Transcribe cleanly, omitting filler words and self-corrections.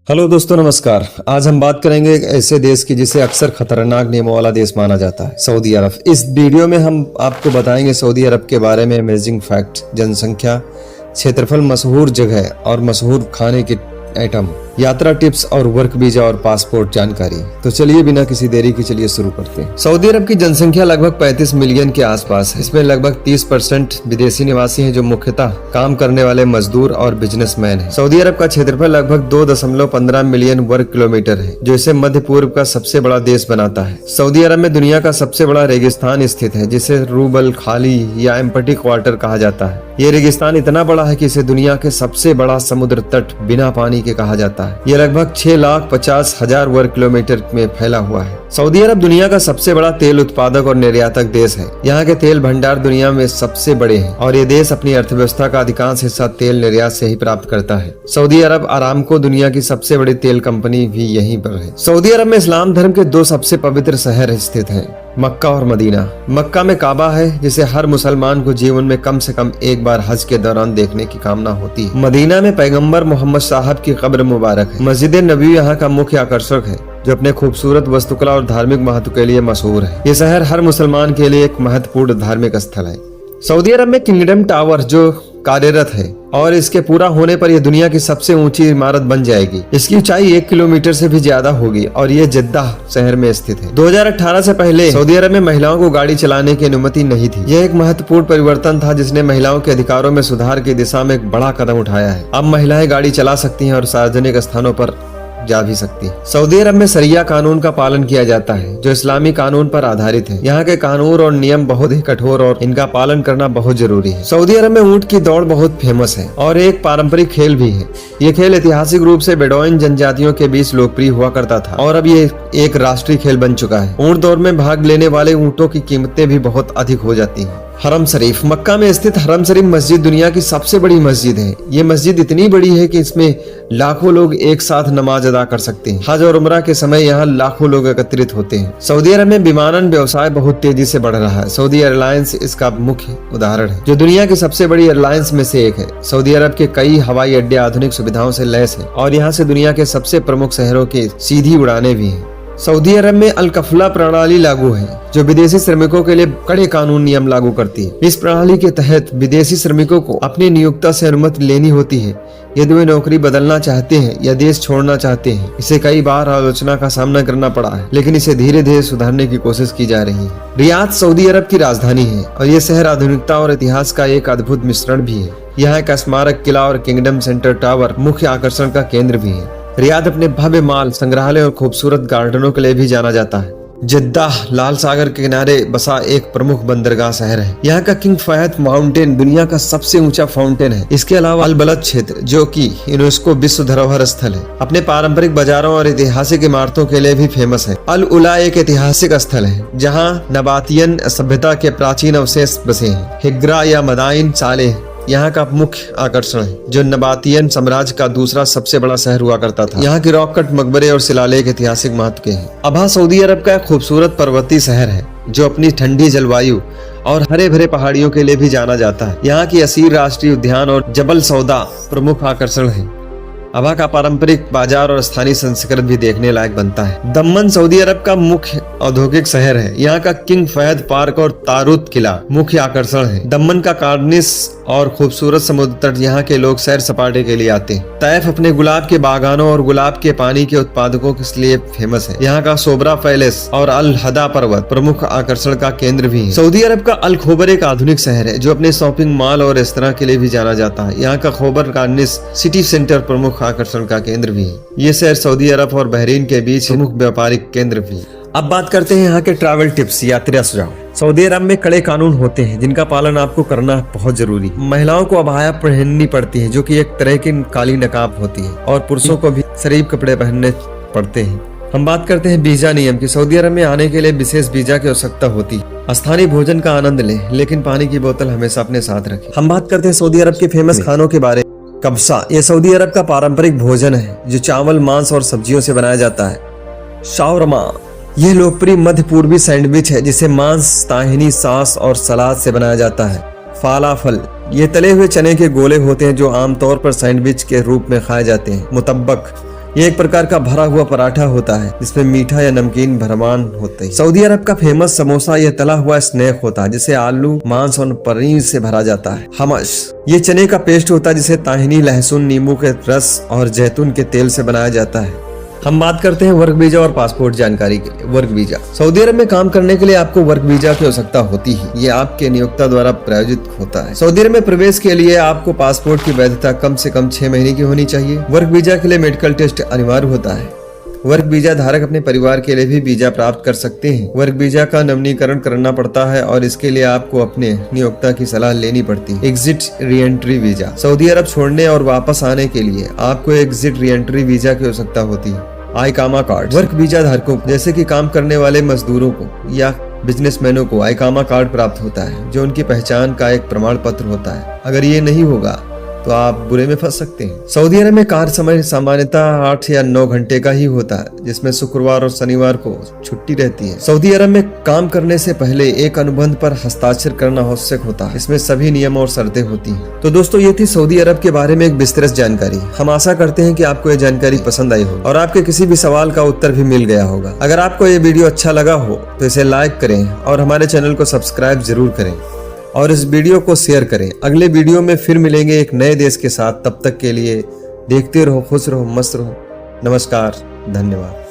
Hello दोस्तों, नमस्कार। आज हम बात करेंगे एक ऐसे देश की जिसे अक्सर खतरनाक नियमों वाला देश माना जाता है, सऊदी अरब। इस वीडियो में हम आपको बताएंगे सऊदी अरब के बारे में अमेजिंग फैक्ट, जनसंख्या, क्षेत्रफल, मशहूर जगह और मशहूर खाने के आइटम, यात्रा टिप्स और वर्क वीजा और पासपोर्ट जानकारी। तो चलिए बिना किसी देरी के चलिए शुरू करते हैं। सऊदी अरब की जनसंख्या लगभग 35 मिलियन के आसपास है। इसमें लगभग 30% विदेशी निवासी हैं जो मुख्यतः काम करने वाले मजदूर और बिजनेसमैन हैं। सऊदी अरब का क्षेत्रफल लगभग 2.15 मिलियन वर्ग किलोमीटर है, जो इसे मध्य पूर्व का सबसे बड़ा देश बनाता है। सऊदी अरब में दुनिया का सबसे बड़ा रेगिस्तान स्थित है, जिसे रूबल खाली या एम्पटी क्वार्टर कहा जाता है। ये रेगिस्तान इतना बड़ा है कि इसे दुनिया के सबसे बड़ा समुद्र तट बिना पानी के कहा जाता है। ये लगभग 6,50,000 वर्ग किलोमीटर में फैला हुआ है। सऊदी अरब दुनिया का सबसे बड़ा तेल उत्पादक और निर्यातक देश है। यहाँ के तेल भंडार दुनिया में सबसे बड़े हैं और ये देश अपनी अर्थव्यवस्था का अधिकांश हिस्सा तेल निर्यात से ही प्राप्त करता है। सऊदी अरब आरामको दुनिया की सबसे बड़ी तेल कंपनी भी यहीं पर है। सऊदी अरब में इस्लाम धर्म के दो सबसे पवित्र शहर स्थित हैं, मक्का और मदीना। मक्का में काबा है, जिसे हर मुसलमान को जीवन में कम से कम एक बार हज के दौरान देखने की कामना होती है। मदीना में पैगंबर मोहम्मद साहब की कब्र मुबारक है। मस्जिद नबवी यहाँ का मुख्य आकर्षक है, जो अपने खूबसूरत वास्तुकला और धार्मिक महत्व के लिए मशहूर है। ये शहर हर मुसलमान के लिए एक महत्वपूर्ण धार्मिक स्थल है। सऊदी अरब में किंगडम टावर जो कार्यरत है और इसके पूरा होने पर यह दुनिया की सबसे ऊंची इमारत बन जाएगी। इसकी ऊंचाई 1 किलोमीटर से भी ज्यादा होगी और ये जद्दाह शहर में स्थित है। 2018 से पहले सऊदी अरब में महिलाओं को गाड़ी चलाने की अनुमति नहीं थी। यह एक महत्वपूर्ण परिवर्तन था, जिसने महिलाओं के अधिकारों में सुधार की दिशा में एक बड़ा कदम उठाया है। अब महिलाएं गाड़ी चला सकती हैं और सार्वजनिक स्थानों पर जा भी सकती है। सऊदी अरब में शरिया कानून का पालन किया जाता है, जो इस्लामी कानून पर आधारित है। यहाँ के कानून और नियम बहुत ही कठोर और इनका पालन करना बहुत जरूरी है। सऊदी अरब में ऊंट की दौड़ बहुत फेमस है और एक पारंपरिक खेल भी है। ये खेल ऐतिहासिक रूप से बेडोइन जनजातियों के बीच लोकप्रिय हुआ करता था और अब ये एक राष्ट्रीय खेल बन चुका है। ऊंट दौड़ में भाग लेने वाले ऊँटों की कीमतें भी बहुत अधिक हो जाती है। हरम शरीफ, मक्का में स्थित हरम शरीफ मस्जिद दुनिया की सबसे बड़ी मस्जिद है। ये मस्जिद इतनी बड़ी है कि इसमें लाखों लोग एक साथ नमाज अदा कर सकते हैं। हज और उम्रा के समय यहाँ लाखों लोग एकत्रित होते हैं। सऊदी अरब में विमानन व्यवसाय बहुत तेजी से बढ़ रहा है। सऊदी एयरलाइंस इसका मुख्य उदाहरण है, जो दुनिया की सबसे बड़ी एयरलाइंस में से एक है। सऊदी अरब के कई हवाई अड्डे आधुनिक सुविधाओं से लैस है और यहाँ से दुनिया के सबसे प्रमुख शहरों की सीधी उड़ानें भी हैं। सऊदी अरब में अल कफला प्रणाली लागू है, जो विदेशी श्रमिकों के लिए कड़े कानून नियम लागू करती है। इस प्रणाली के तहत विदेशी श्रमिकों को अपनी नियोक्ता से अनुमति लेनी होती है यदि वे नौकरी बदलना चाहते हैं या देश छोड़ना चाहते हैं। इसे कई बार आलोचना का सामना करना पड़ा है, लेकिन इसे धीरे धीरे सुधारने की कोशिश की जा रही है। रियाद सऊदी अरब की राजधानी है और ये शहर आधुनिकता और इतिहास का एक अद्भुत मिश्रण भी है। यहाँ का स्मारक किला और किंगडम सेंटर टावर मुख्य आकर्षण का केंद्र भी है। रियाद अपने भव्य माल, संग्रहालय और खूबसूरत गार्डनों के लिए भी जाना जाता है। जद्दाह लाल सागर के किनारे बसा एक प्रमुख बंदरगाह शहर है। यहाँ का किंग फहद माउंटेन दुनिया का सबसे ऊंचा फाउंटेन है। इसके अलावा अल बलद क्षेत्र, जो कि यूनेस्को विश्व धरोहर स्थल है, अपने पारंपरिक बाजारों और ऐतिहासिक इमारतों के लिए भी फेमस है। अल उला एक ऐतिहासिक स्थल है जहाँ नबातियन सभ्यता के प्राचीन अवशेष बसे हैं। हिग्रा या मदाइन सालेह यहाँ का मुख्य आकर्षण है, जो नबातियन साम्राज्य का दूसरा सबसे बड़ा शहर हुआ करता था। यहाँ के रॉक कट मकबरे और शिलालेख ऐतिहासिक महत्व के हैं। अबहा सऊदी अरब का एक खूबसूरत पर्वतीय शहर है, जो अपनी ठंडी जलवायु और हरे भरे पहाड़ियों के लिए भी जाना जाता है। यहाँ की असीर राष्ट्रीय उद्यान और जबल सौदा प्रमुख आकर्षण है। अबहा का पारंपरिक बाजार और स्थानीय संस्कृति भी देखने लायक बनता है। दम्मन सऊदी अरब का मुख्य औद्योगिक शहर है। यहाँ का किंग फहद पार्क और तारूत किला मुख्य आकर्षण है। दम्मन का कार्निस और खूबसूरत समुद्र तट यहाँ के लोग सैर सपाटे के लिए आते हैं। तैफ अपने गुलाब के बागानों और गुलाब के पानी के उत्पादकों के लिए फेमस है। यहाँ का सोबरा पैलेस और अल हदा पर्वत प्रमुख आकर्षण का केंद्र भी है। सऊदी अरब का अल खोबर एक आधुनिक शहर है, जो अपने शॉपिंग मॉल और रेस्तरां के लिए भी जाना जाता है। यहाँ का खोबर कार्निस सिटी सेंटर प्रमुख आकर्षण का केंद्र भी है। ये शहर सऊदी अरब और बहरीन के बीच प्रमुख व्यापारिक केंद्र भी है। अब बात करते हैं यहाँ के ट्रैवल टिप्स, यात्रा सुझाव। सऊदी अरब में कड़े कानून होते हैं, जिनका पालन आपको करना बहुत जरूरी है। महिलाओं को अबाया पहननी पड़ती है, जो कि एक तरह की काली नकाब होती है, और पुरुषों को भी शरीफ कपड़े पहनने पड़ते हैं। हम बात करते हैं वीजा नियम की। सऊदी अरब में आने के लिए विशेष वीजा की आवश्यकता होती है। स्थानीय भोजन का आनंद लें, लेकिन पानी की बोतल हमेशा अपने साथ रखें। हम बात करते हैं सऊदी अरब के फेमस खानों के बारे में। कब्सा, ये सऊदी अरब का पारंपरिक भोजन है, जो चावल, मांस और सब्जियों से बनाया जाता है। शावरमा, यह लोकप्रिय मध्य पूर्वी सैंडविच है, जिसे मांस, ताहिनी सॉस और सलाद से बनाया जाता है। फालाफल, ये तले हुए चने के गोले होते हैं, जो आमतौर पर सैंडविच के रूप में खाए जाते हैं। मुतब्बक, ये एक प्रकार का भरा हुआ पराठा होता है जिसमें मीठा या नमकीन भरमान होते हैं। सऊदी अरब का फेमस समोसा यह तला हुआ स्नैक होता है जिसे आलू, मांस और पनीर से भरा जाता है। हमस ये चने का पेस्ट होता है जिसे ताहिनी, लहसुन, नींबू के रस और जैतून के तेल से बनाया जाता है। हम बात करते हैं वर्क वीजा और पासपोर्ट जानकारी के लिए। वर्क वीजा, सऊदी अरब में काम करने के लिए आपको वर्क वीजा की आवश्यकता होती है। ये आपके नियोक्ता द्वारा प्रायोजित होता है। सऊदी अरब में प्रवेश के लिए आपको पासपोर्ट की वैधता कम से कम 6 महीने की होनी चाहिए। वर्क वीजा के लिए मेडिकल टेस्ट अनिवार्य होता है। वर्क वीजा धारक अपने परिवार के लिए भी वीजा प्राप्त कर सकते हैं। वर्क वीजा का नवीनीकरण करना पड़ता है और इसके लिए आपको अपने नियोक्ता की सलाह लेनी पड़ती है। Exit re entry visa, Saudi अरब छोड़ने और वापस आने के लिए आपको एग्जिट री एंट्री वीजा की आवश्यकता होती है। आइकामा कार्ड, वर्क वीजा धारकों जैसे कि काम करने वाले मजदूरों को या बिजनेसमैनों को आइकामा कार्ड प्राप्त होता है जो उनकी पहचान का एक प्रमाण पत्र होता है। अगर ये नहीं होगा तो आप बुरे में फंस सकते हैं। सऊदी अरब में कार्य समय सामान्यतः 8 या 9 घंटे का ही होता है जिसमें शुक्रवार और शनिवार को छुट्टी रहती है। सऊदी अरब में काम करने से पहले एक अनुबंध पर हस्ताक्षर करना आवश्यक होता है। इसमें सभी नियम और शर्तें होती हैं। तो दोस्तों ये थी सऊदी अरब के बारे में एक विस्तृत जानकारी। हम आशा करते हैं कि आपको ये जानकारी पसंद आई हो और आपके किसी भी सवाल का उत्तर भी मिल गया होगा। अगर आपको ये वीडियो अच्छा लगा हो तो इसे लाइक करें और हमारे चैनल को सब्सक्राइब जरूर करें और इस वीडियो को शेयर करें। अगले वीडियो में फिर मिलेंगे एक नए देश के साथ। तब तक के लिए देखते रहो, खुश रहो, मस्त रहो। नमस्कार, धन्यवाद।